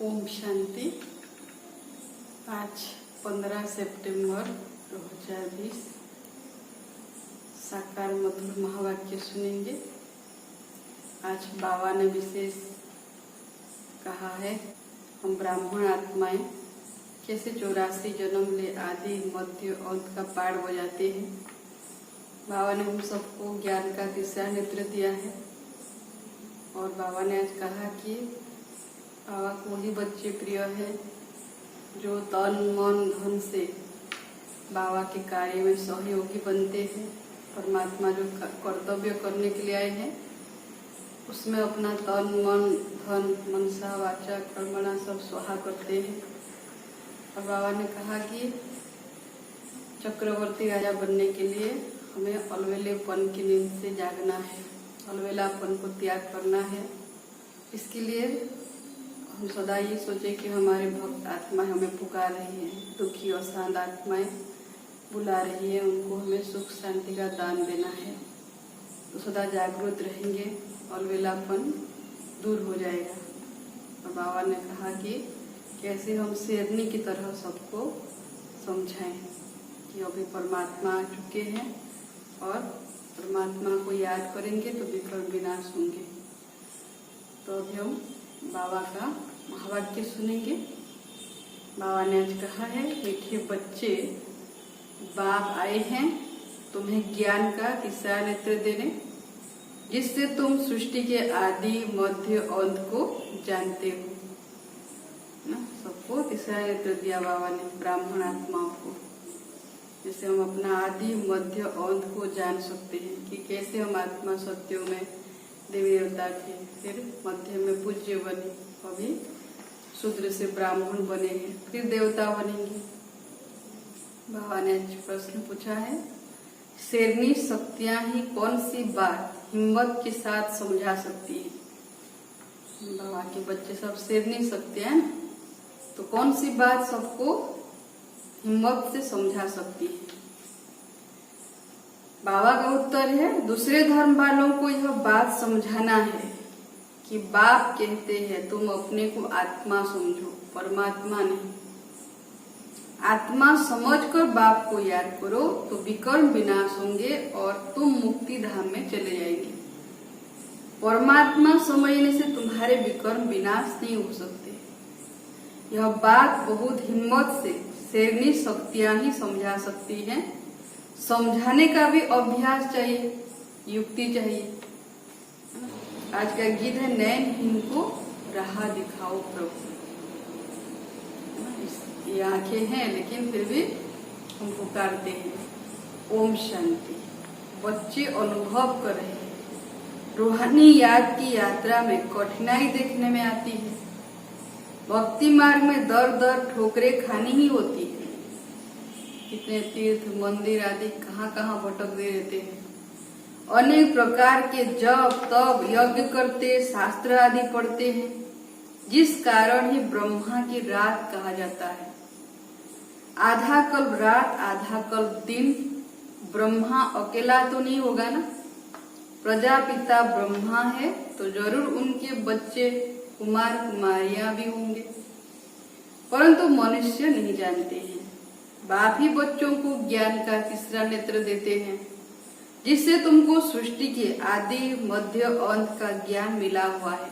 ओम शांति। आज 15 सितंबर 2020 साकार मधुर महावाक्य सुनेंगे। आज बाबा ने विशेष कहा है, हम ब्राह्मण आत्माएं कैसे 84 जन्म ले आदि मध्य अंत का पाठ बजाते हैं। बाबा ने हम सबको ज्ञान का दिशा नेत्र दिया है और बाबा ने आज कहा कि बाबा को वही बच्चे प्रिय है जो तन मन धन से बाबा के कार्य में सहयोगी बनते हैं। परमात्मा जो कर्तव्य करने के लिए आए हैं उसमें अपना तन मन धन मनसा वाचा कर्मणा सब स्वाहा करते हैं। और बाबा ने कहा कि चक्रवर्ती राजा बनने के लिए हमें अलवेलेपन की नींद से जागना है, अलवेलापन को त्याग करना है। इसके लिए हम सदा ये सोचे कि हमारे भक्त आत्मा हमें पुकार रही है, दुखी और शांत आत्माएं बुला रही है, उनको हमें सुख शांति का दान देना है। तो सदा जागरूक रहेंगे, अलवेलापन दूर हो जाएगा। और बाबा ने कहा कि कैसे हम शेरनी की तरह सबको समझाएं कि अभी परमात्मा आ चुके हैं और परमात्मा को याद करेंगे तो विकल्प विनाश होंगे। तो अभी हम बाबा का महावाक्य सुनेंगे। बाबा ने आज कहा है, मीठे बच्चे, बाप आए हैं तुम्हें ज्ञान का दिशा नेत्र देने, जिससे तुम सृष्टि के आदि मध्य अंत को जानते हो ना। सबको दिशा नेत्र दिया बाबा ने, ब्राह्मण आत्माओं को, जिससे हम अपना आदि मध्य अंत को जान सकते हैं कि कैसे हम आत्मा सत्यों में देवी देवता थे, फिर मध्य में पूज्य बने, अभी शूद्र से ब्राह्मण बने हैं, फिर देवता बनेंगे। बाबा ने प्रश्न पूछा है, शेरनी शक्तियां ही कौन सी बात हिम्मत के साथ समझा सकती है। बाबा के बच्चे सब शेरनी शक्तियां, तो कौन सी बात सबको हिम्मत से समझा सकती है। बाबा का उत्तर है, दूसरे धर्म वालों को यह बात समझाना है कि बाप कहते हैं तुम अपने को आत्मा समझो, परमात्मा नहीं। आत्मा समझकर बाप को याद करो तो विकर्म विनाश होंगे और तुम मुक्ति धाम में चले जाएंगे। परमात्मा समझने से तुम्हारे विकर्म विनाश नहीं हो सकते। यह बात बहुत हिम्मत से शेरनी शक्तियां ही समझा सकती हैं। समझाने का भी अभ्यास चाहिए, युक्ति चाहिए। आज का गीत है, नैनहीन को राह दिखाओ प्रभु। ये आंखें हैं लेकिन फिर भी हम पुकारते हैं। ओम शांति। बच्चे अनुभव कर रहे हैं, रूहानी याद की यात्रा में कठिनाई देखने में आती है। भक्ति मार्ग में दर दर ठोकरें खानी ही होती है। कितने तीर्थ मंदिर आदि कहाँ कहाँ भटक दे रहते हैं। अनेक प्रकार के जप तप यज्ञ करते, शास्त्र आदि पढ़ते हैं, जिस कारण ही ब्रह्मा की रात कहा जाता है। आधा कल्प रात आधा कल्प दिन। ब्रह्मा अकेला तो नहीं होगा ना, प्रजापिता ब्रह्मा है तो जरूर उनके बच्चे कुमार कुमारियां भी होंगे, परंतु मनुष्य नहीं जानते हैं। बाप ही बच्चों को ज्ञान का तीसरा नेत्र देते हैं, जिससे तुमको सृष्टि के आदि मध्य अंत का ज्ञान मिला हुआ है।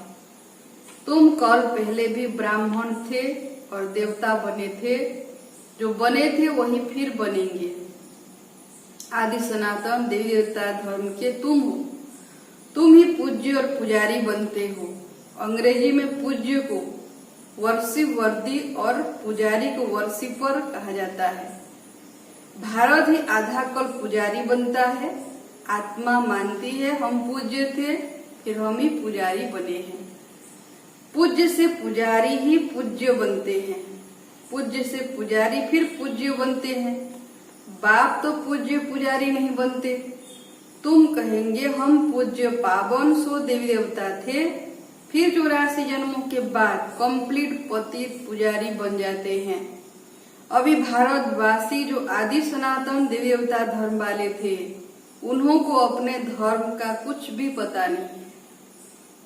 तुम कल पहले भी ब्राह्मण थे और देवता बने थे, जो बने थे वही फिर बनेंगे। आदि सनातन देवी देवता धर्म के तुम हो। तुम ही पूज्य और पुजारी बनते हो। अंग्रेजी में पूज्य को वर्शिप वर्दी और पुजारी को वर्शिपर कहा जाता है। भारत ही आधा कल्प पुजारी बनता है। आत्मा मानती है हम पूज्य थे, फिर हम ही पुजारी बने हैं। पूज्य से पुजारी ही पूज्य बनते हैं, पूज्य से पुजारी फिर पूज्य बनते हैं। बाप तो पूज्य पुजारी नहीं बनते। तुम कहेंगे हम पूज्य पावन सो देवी देवता थे, फिर 84 जन्मों के बाद कंप्लीट पतित पुजारी बन जाते हैं। अभी भारतवासी जो आदि सनातन देवी देवता धर्म वाले थे, उन्हों को अपने धर्म का कुछ भी पता नहीं।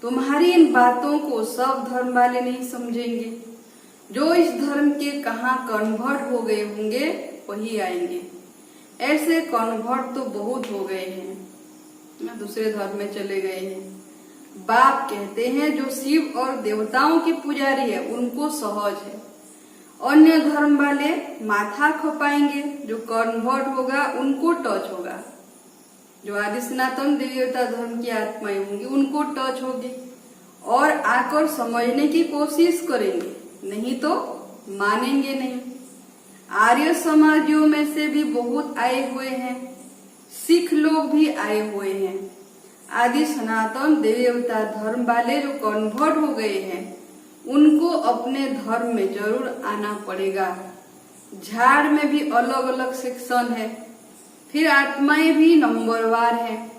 तुम्हारी इन बातों को सब धर्म वाले नहीं समझेंगे। जो इस धर्म के कहाँ कन्वर्ट हो गए होंगे वही आएंगे। ऐसे कन्वर्ट तो बहुत हो गए हैं, दूसरे धर्म में चले गए हैं। बाप कहते हैं जो शिव और देवताओं के पुजारी है उनको सहज है, अन्य धर्म वाले माथा खपाएंगे, जो कन्वर्ट होगा उनको टच होगा। जो आदि सनातन देवी देवता धर्म की आत्माएं होंगी उनको टच होगी और आकर समझने की कोशिश करेंगे, नहीं तो मानेंगे नहीं। आर्य समाजियों में से भी बहुत आए हुए हैं, सिख लोग भी आए हुए हैं। आदि सनातन देवी देवता धर्म वाले जो कन्वर्ट हो गए हैं उनको अपने धर्म में जरूर आना पड़ेगा। झाड़ में भी अलग अलग सेक्शन है, फिर आत्माएं भी नंबरवार हैं,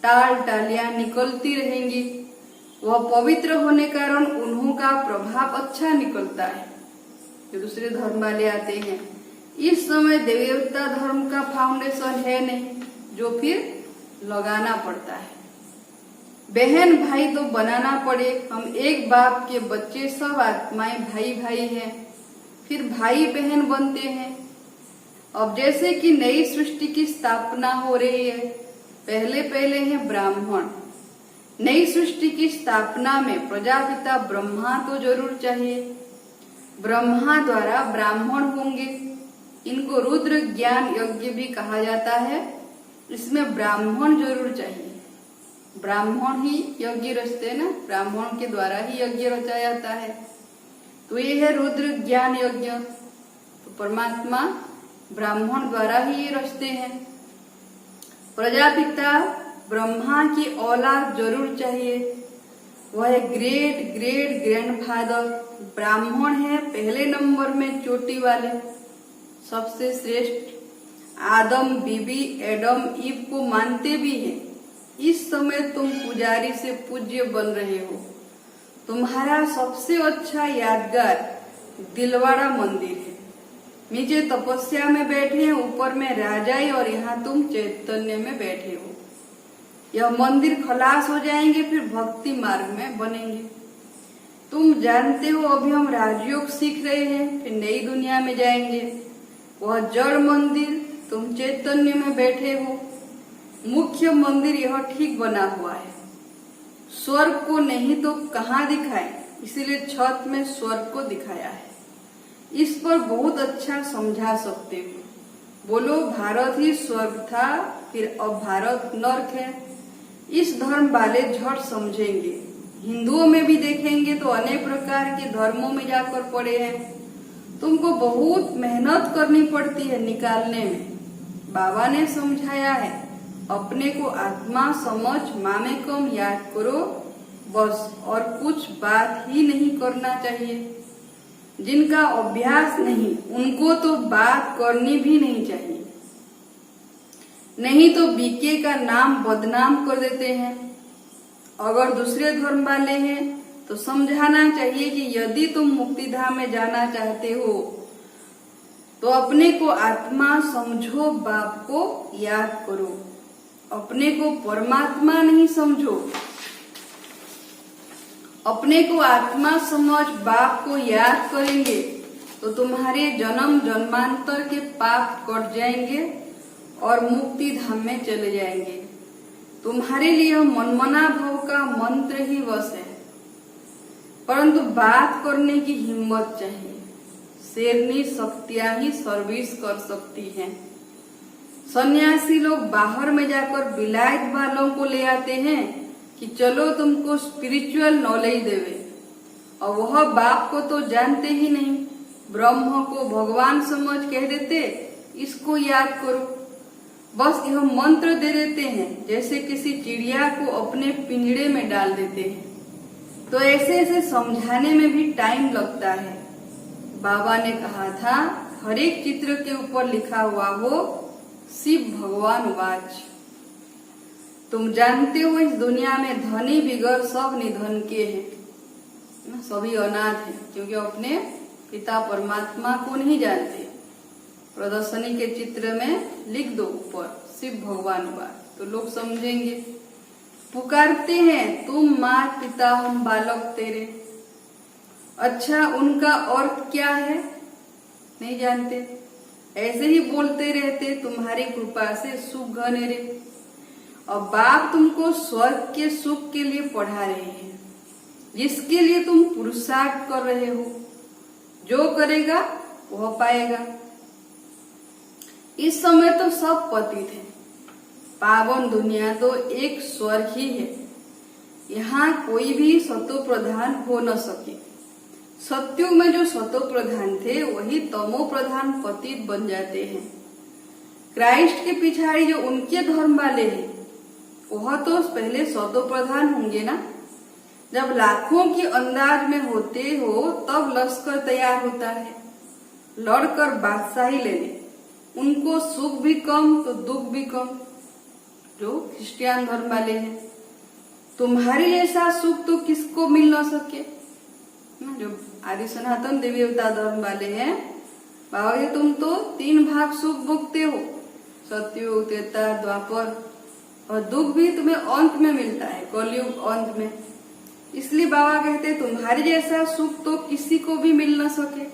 टाल टालियां निकलती रहेंगी। वह पवित्र होने के कारण उन्हों का प्रभाव अच्छा निकलता है। जो दूसरे धर्म वाले आते हैं, इस समय देवी देवता धर्म का फाउंडेशन है नहीं, जो फिर लगाना पड़ता है। बहन भाई तो बनाना पड़े, हम एक बाप के बच्चे, सब आत्माएं भाई भाई हैं, फिर भाई बहन बनते हैं। अब जैसे कि नई सृष्टि की स्थापना हो रही है, पहले पहले है ब्राह्मण। नई सृष्टि की स्थापना में प्रजापिता ब्रह्मा तो जरूर चाहिए, ब्रह्मा द्वारा ब्राह्मण होंगे। इनको रुद्र ज्ञान यज्ञ भी कहा जाता है, इसमें ब्राह्मण जरूर चाहिए। ब्राह्मण ही यज्ञ रचते हैं ना, ब्राह्मण के द्वारा ही यज्ञ रचा जाता है। तो ये है रुद्र ज्ञान यज्ञ, तो परमात्मा ब्राह्मण द्वारा ही ये रचते हैं। प्रजापिता ब्रह्मा की औलाद जरूर चाहिए, वह ग्रेट ग्रेट ग्रैंडफादर ब्राह्मण है, पहले नंबर में चोटी वाले, सबसे श्रेष्ठ। आदम बीबी एडम ईव को मानते भी हैं। इस समय तुम पुजारी से पूज्य बन रहे हो। तुम्हारा सबसे अच्छा यादगार दिलवाड़ा मंदिर है। नीचे तपस्या में बैठे हैं, ऊपर में राजाई, और यहाँ तुम चैतन्य में बैठे हो। यह मंदिर खलास हो जाएंगे, फिर भक्ति मार्ग में बनेंगे। तुम जानते हो अभी हम राजयोग सीख रहे हैं, फिर नई दुनिया में जाएंगे। वह जड़ मंदिर, तुम चैतन्य में बैठे हो। मुख्य मंदिर यह ठीक बना हुआ है। स्वर्ग को नहीं तो कहाँ दिखाए, इसीलिए छत में स्वर्ग को दिखाया है। इस पर बहुत अच्छा समझा सकते हो। बोलो भारत ही स्वर्ग था, फिर अब भारत नर्क है। इस धर्म वाले झट समझेंगे। हिंदुओं में भी देखेंगे तो अनेक प्रकार के धर्मों में जाकर पड़े हैं। तुमको बहुत मेहनत करनी पड़ती है निकालने में। बाबा ने समझाया है, अपने को आत्मा समझ मामेकम याद करो बस, और कुछ बात ही नहीं करना चाहिए। जिनका अभ्यास नहीं उनको तो बात करनी भी नहीं चाहिए, नहीं तो बीके का नाम बदनाम कर देते हैं। अगर दूसरे धर्म वाले हैं तो समझाना चाहिए कि यदि तुम मुक्तिधाम में जाना चाहते हो तो अपने को आत्मा समझो, बाप को याद करो। अपने को परमात्मा नहीं समझो, अपने को आत्मा समझ बाप को याद करेंगे तो तुम्हारे जन्म जन्मांतर के पाप कट जाएंगे और मुक्ति धाम में चले जाएंगे। तुम्हारे लिए मनमना भव का मंत्र ही वश है, परंतु बात करने की हिम्मत चाहिए। शेरनी शक्तियां ही सर्विस कर सकती हैं। सन्यासी लोग बाहर में जाकर विलायत वालों को ले आते हैं कि चलो तुमको स्पिरिचुअल नॉलेज देवे, और वह बाप को तो जानते ही नहीं, ब्रह्म को भगवान समझ कह देते इसको याद करो, बस यह मंत्र दे देते हैं, जैसे किसी चिड़िया को अपने पिंजड़े में डाल देते हैं। तो ऐसे ऐसे समझाने में भी टाइम लगता है। बाबा ने कहा था हर एक चित्र के ऊपर लिखा हुआ हो शिव भगवान वाच। तुम जानते हो इस दुनिया में धनी बिगर सब निधन के हैं, सभी अनाथ हैं, क्योंकि अपने पिता परमात्मा को नहीं जानते। प्रदर्शनी के चित्र में लिख दो ऊपर शिव भगवान वाच, तो लोग समझेंगे। पुकारते हैं तुम मात पिता हम बालक तेरे, अच्छा, उनका अर्थ क्या है नहीं जानते, ऐसे ही बोलते रहते तुम्हारी कृपा से सुख घने रे। और बाप तुमको स्वर्ग के सुख के लिए पढ़ा रहे हैं, जिसके लिए तुम पुरुषार्थ कर रहे हो। जो करेगा वह पाएगा। इस समय तो सब पतित है, पावन दुनिया तो एक स्वर्ग ही है। यहाँ कोई भी सतो प्रधान हो न सके। सत्युग में जो सतो प्रधान थे वही तमो प्रधान पतित बन जाते हैं। क्राइस्ट के पिछाड़ी जो उनके धर्म वाले हैं वह तो पहले सतो प्रधान होंगे ना। जब लाखों की अंदाज में होते हो तब लश्कर तैयार होता है लड़कर बादशाही लेने। उनको सुख भी कम तो दुख भी कम, जो क्रिश्चियन धर्म वाले हैं। तुम्हारे जैसा सुख तो किसको मिल न सके। जो आदि सनातन देवी देवता धर्म वाले हैं, बाबा जी तुम तो 3 भाग सुख भोगते हो, सतयुग, त्रेता, द्वापर, और दुख भी तुम्हें अंत में मिलता है, कलयुग अंत में। इसलिए बाबा कहते तुम्हारे जैसा सुख तो किसी को भी मिल न सके।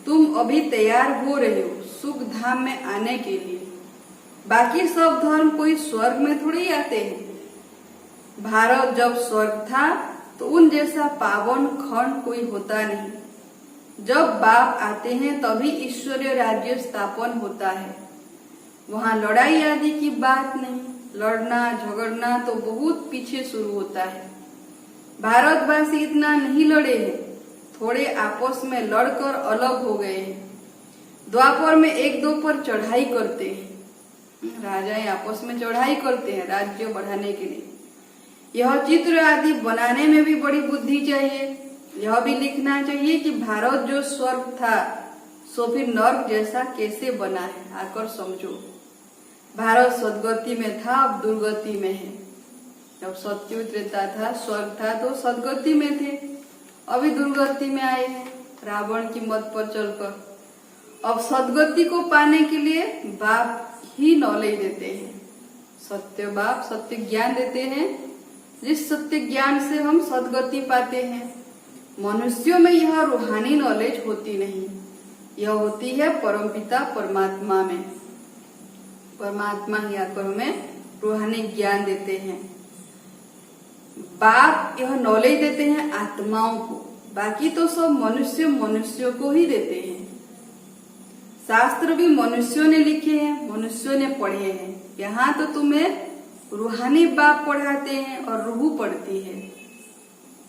तुम अभी तैयार हो रहे हो सुख धाम में आने के लिए। बाकी सब धर्म कोई स्वर्ग में थोड़ी आते हैं। भारत जब स्वर्ग था तो उन जैसा पावन खंड कोई होता नहीं। जब बाप आते हैं तभी ईश्वरीय राज्य स्थापन होता है। वहाँ लड़ाई आदि की बात नहीं, लड़ना झगड़ना तो बहुत पीछे शुरू होता है। भारतवासी इतना नहीं लड़े हैं, थोड़े आपस में लड़कर अलग हो गए हैं। द्वापर में 1-2 पर चढ़ाई करते हैं, राजाएं आपस में चढ़ाई करते हैं राज्य बढ़ाने के लिए। यह चित्र आदि बनाने में भी बड़ी बुद्धि चाहिए। यह भी लिखना चाहिए कि भारत जो स्वर्ग था सो फिर नर्क जैसा कैसे बना है, आकर समझो। भारत सदगति में था, अब दुर्गति में है। जब सतयुग त्रेता था, स्वर्ग था तो सदगति में थे, अभी दुर्गति में आए हैं रावण की मत पर चलकर। अब सदगति को पाने के लिए बाप ही नॉलेज देते हैं। सत्य बाप सत्य ज्ञान देते हैं, जिस सत्य ज्ञान से हम सदगति पाते हैं। मनुष्यों में यह रूहानी नॉलेज होती नहीं, यह होती है परमपिता परमात्मा में। परमात्मा ही आकर हमें रूहानी ज्ञान देते हैं। बाप यह नॉलेज देते हैं आत्माओं को, बाकी तो सब मनुष्यों को ही देते हैं। शास्त्र भी मनुष्यों ने लिखे हैं, मनुष्यों ने पढ़े हैं। यहाँ तो तुम्हें रूहानी बाप पढ़ाते हैं और रूह पढ़ती है।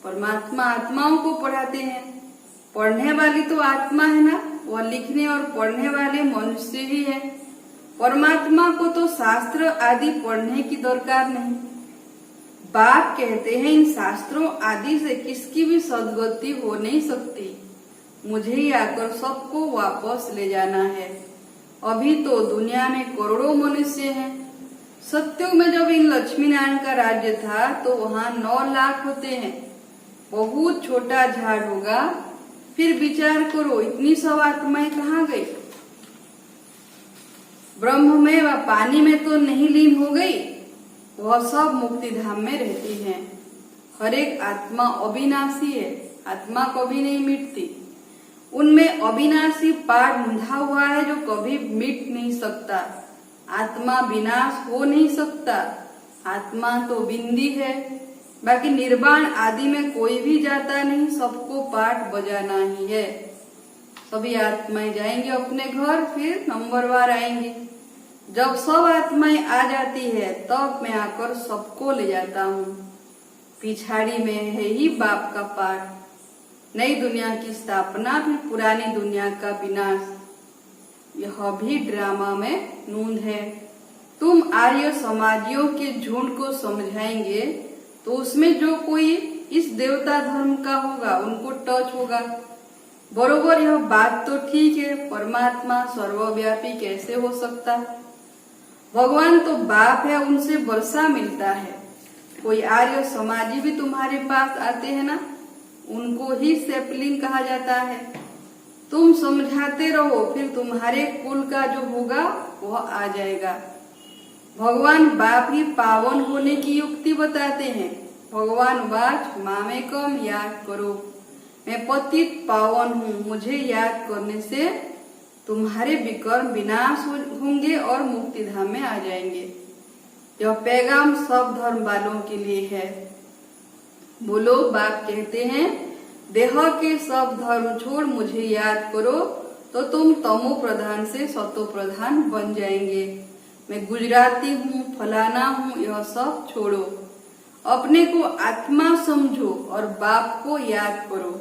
परमात्मा आत्माओं को पढ़ाते हैं। पढ़ने वाली तो आत्मा है ना, वह लिखने और पढ़ने वाले मनुष्य ही है। परमात्मा को तो शास्त्र आदि पढ़ने की दरकार नहीं। बाप कहते हैं इन शास्त्रों आदि से किसकी भी सदगति हो नहीं सकती। मुझे ही आकर सबको वापस ले जाना है। अभी तो दुनिया में करोड़ों मनुष्य हैं। सत्युग में जब इन लक्ष्मी नारायण का राज्य था तो वहाँ 9 लाख होते हैं। बहुत छोटा झाड़ होगा। फिर विचार करो इतनी सब आत्माएं कहाँ गई। ब्रह्म में व पानी में तो नहीं लीन हो गई, वह सब मुक्ति धाम में रहती हैं। हर एक आत्मा अविनाशी है, आत्मा कभी नहीं मिटती। उनमें अविनाशी पाठ बंधा हुआ है जो कभी मिट नहीं सकता। आत्मा विनाश हो नहीं सकता। आत्मा तो बिंदी है, बाकी निर्वाण आदि में कोई भी जाता नहीं, सबको पाठ बजाना ही है। सभी आत्माएं जाएंगे अपने घर, फिर नंबरवार आएंगे। जब सब आत्माएं आ जाती है तब मैं आकर सबको ले जाता हूँ। पिछाड़ी में है ही बाप का पाठ, नई दुनिया की स्थापना, फिर पुरानी दुनिया का विनाश। यह भी ड्रामा में नूंद है। तुम आर्य समाजियों के झुंड को समझाएंगे तो उसमें जो कोई इस देवता धर्म का होगा उनको टच होगा। बरोबर यह बात तो ठीक है, परमात्मा सर्वव्यापी कैसे हो सकता। भगवान तो बाप है, उनसे वर्षा मिलता है। कोई आर्य समाजी भी तुम्हारे पास आते हैं ना, उनको ही सेपलिंग कहा जाता है। तुम समझाते रहो, फिर तुम्हारे कुल का जो होगा वह आ जाएगा। भगवान बाप ही पावन होने की युक्ति बताते हैं। भगवान वाच मामेकम याद करो। मैं पतित पावन हूँ, मुझे याद करने से तुम्हारे विकर्म विनाश होंगे और मुक्ति धाम में आ जाएंगे। यह पैगाम सब धर्म वालों के लिए है। बोलो, बाप कहते हैं, देह के सब धर्म छोड़ मुझे याद करो तो तुम तमो प्रधान से सतो प्रधान बन जाएंगे। मैं गुजराती हूँ, फलाना हूँ, यह सब छोड़ो। अपने को आत्मा समझो और बाप को याद करो।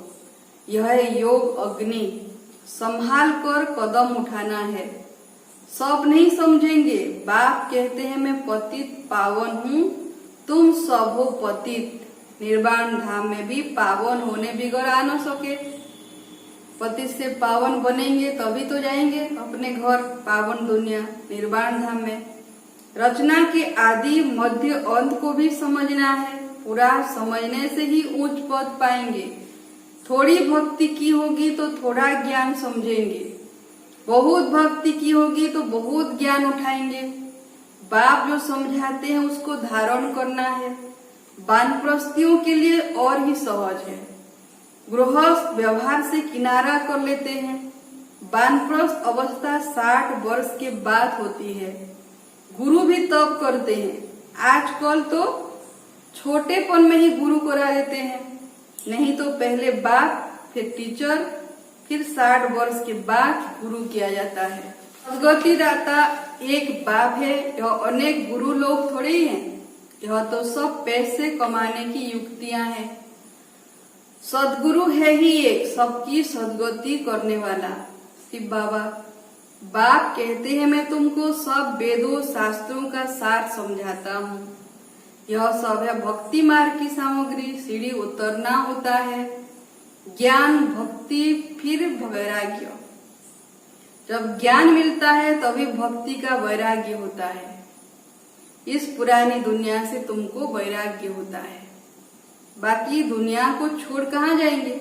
यह योग अग्नि, संभाल कर कदम उठाना है। सब नहीं समझेंगे। बाप कहते हैं, मैं पतित पावन हूँ, तुम सब हो पतित। निर्वाण धाम में भी पावन होने बिगड़ आ न सके। पतित से पावन बनेंगे तभी तो जाएंगे अपने घर पावन दुनिया निर्वाण धाम में। रचना के आदि मध्य अंत को भी समझना है। पूरा समझने से ही उच्च पद पाएंगे। थोड़ी भक्ति की होगी तो थोड़ा ज्ञान समझेंगे, बहुत भक्ति की होगी तो बहुत ज्ञान उठाएंगे। बाप जो समझाते हैं उसको धारण करना है। वानप्रस्थियों के लिए और ही सहज है। गृहस्थ व्यवहार से किनारा कर लेते हैं। वानप्रस्थ अवस्था 60 वर्ष के बाद होती है। गुरु भी तब करते हैं। आजकल तो छोटेपन में ही गुरु करा देते हैं, नहीं तो पहले बाप, फिर टीचर, फिर 60 वर्ष के बाद गुरु किया जाता है। सदगति दाता एक बाप है, यह अनेक गुरु लोग थोड़े ही हैं। यह तो सब पैसे कमाने की युक्तियां हैं। सदगुरु है ही एक, सबकी सदगति करने वाला शिव बाबा। बाप कहते हैं, मैं तुमको सब वेदों शास्त्रों का सार समझाता हूँ। यह सब है भक्ति मार्ग की सामग्री। सीढ़ी उतरना होता है। ज्ञान, भक्ति, फिर वैराग्य। जब ज्ञान मिलता है तभी भक्ति का वैराग्य होता है। इस पुरानी दुनिया से तुमको वैराग्य होता है। बाकी दुनिया को छोड़ कहाँ जाएंगे?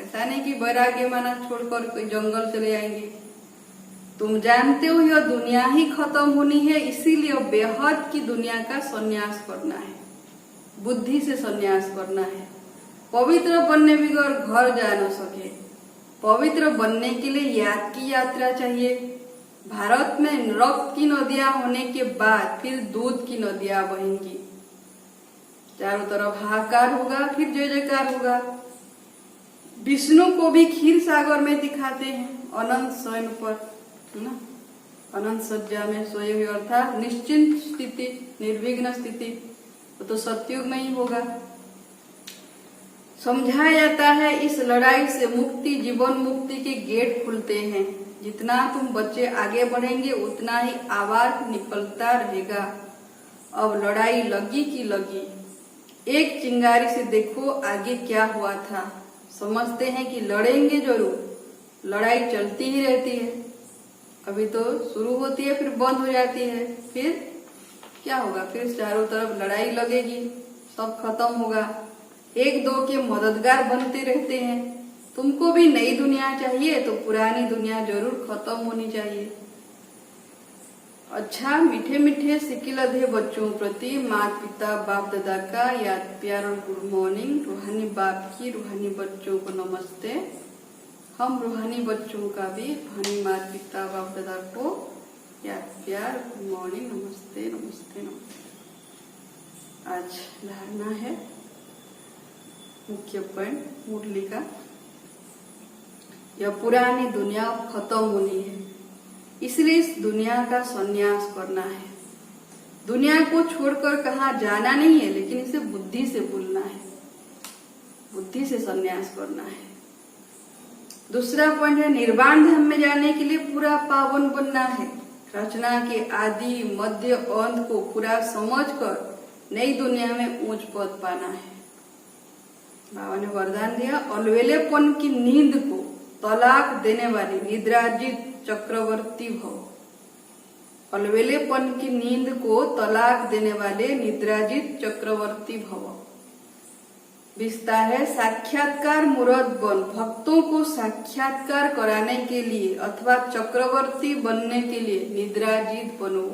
ऐसा नहीं कि वैराग्य माना छोड़कर कोई जंगल चले जाएंगे। तुम जानते हो यह दुनिया ही खत्म होनी है, इसीलिए बेहद की दुनिया का संन्यास करना है। बुद्धि से संन्यास करना है। पवित्र बनने बगैर घर जा न सके। पवित्र बनने के लिए याद की यात्रा चाहिए। भारत में रक्त की नदियां होने के बाद फिर दूध की नदियां बहेंगी। चारों तरफ हाहाकार होगा, फिर जय जयकार होगा। विष्णु को भी क्षीर सागर में दिखाते हैं, अनंत शयन पर, है ना, अनंत सज्जा में सोए हुए, अर्थात निश्चिंत स्थिति, निर्विघ्न स्थिति। तो सतयुग में ही होगा। समझाया जाता है इस लड़ाई से मुक्ति, जीवन मुक्ति के गेट खुलते हैं। जितना तुम बच्चे आगे बढ़ेंगे उतना ही आवाज निकलता रहेगा। अब लड़ाई लगी की लगी। एक चिंगारी से देखो आगे क्या हुआ था। समझते हैं कि लड़ेंगे जरूर, लड़ाई चलती ही रहती है। अभी तो शुरू होती है, फिर बंद हो जाती है, फिर क्या होगा? फिर चारों तरफ लड़ाई लगेगी, सब खत्म होगा। एक दो के मददगार बनते रहते हैं। तुमको भी नई दुनिया चाहिए तो पुरानी दुनिया जरूर खत्म होनी चाहिए। अच्छा, मीठे मीठे सिकिलधे बच्चों प्रति माता पिता बाप दादा का याद प्यार और गुड मॉर्निंग। रूहानी बाप की रूहानी बच्चों को नमस्ते। हम रूहानी बच्चों का भी रूहानी माता पिता बाप दादा को याद प्यार, गुड मॉर्निंग, नमस्ते नमस्ते नमस्ते। आज धारणा है मुख्य पॉइंट मुरली का, यह पुरानी दुनिया खत्म होनी है, इसलिए इस दुनिया का संन्यास करना है। दुनिया को छोड़कर कहाँ जाना नहीं है, लेकिन इसे बुद्धि से भूलना है, बुद्धि से संन्यास करना है। दूसरा पॉइंट है निर्वाण धाम में जाने के लिए पूरा पावन बनना है। रचना के आदि मध्य अंत को पूरा समझकर नई दुनिया में ऊंच पद पाना है। बाबा ने वरदान दिया, अलवेलेपन की नींद को तलाक देने वाली निद्राजित चक्रवर्ती भव। अलवेलेपन की नींद को तलाक देने वाले निद्राजित चक्रवर्ती भव। विस्तार है साक्षात्कार मुराद बन। भक्तों को साक्षात्कार कराने के लिए अथवा चक्रवर्ती बनने के लिए निद्राजित बनो।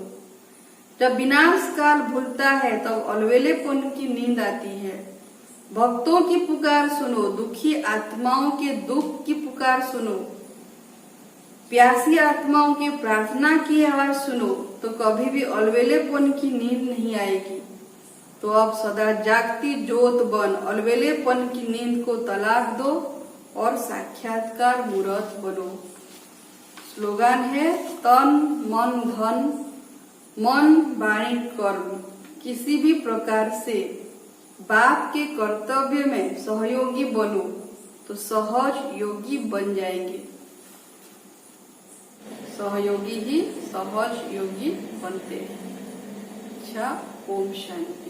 जब विनाश काल भूलता है तब अलवेलेपन की नींद आती है। भक्तों की पुकार सुनो, दुखी आत्माओं के दुख की पुकार सुनो, प्यासी आत्माओं की प्रार्थना की आवाज सुनो, तो कभी भी अलवेलेपन की नींद नहीं आएगी। तो अब सदा जागती ज्योत बन अलवेलेपन की नींद को तलाक दो और साक्षात्कार मूर्त बनो। स्लोगन है तन मन धन, मन वाणी कर्म किसी भी प्रकार से बाप के कर्तव्य में सहयोगी बनो तो सहज योगी बन जाएंगे। सहयोगी ही सहज योगी बनते हैं। अच्छा, ओम शांति।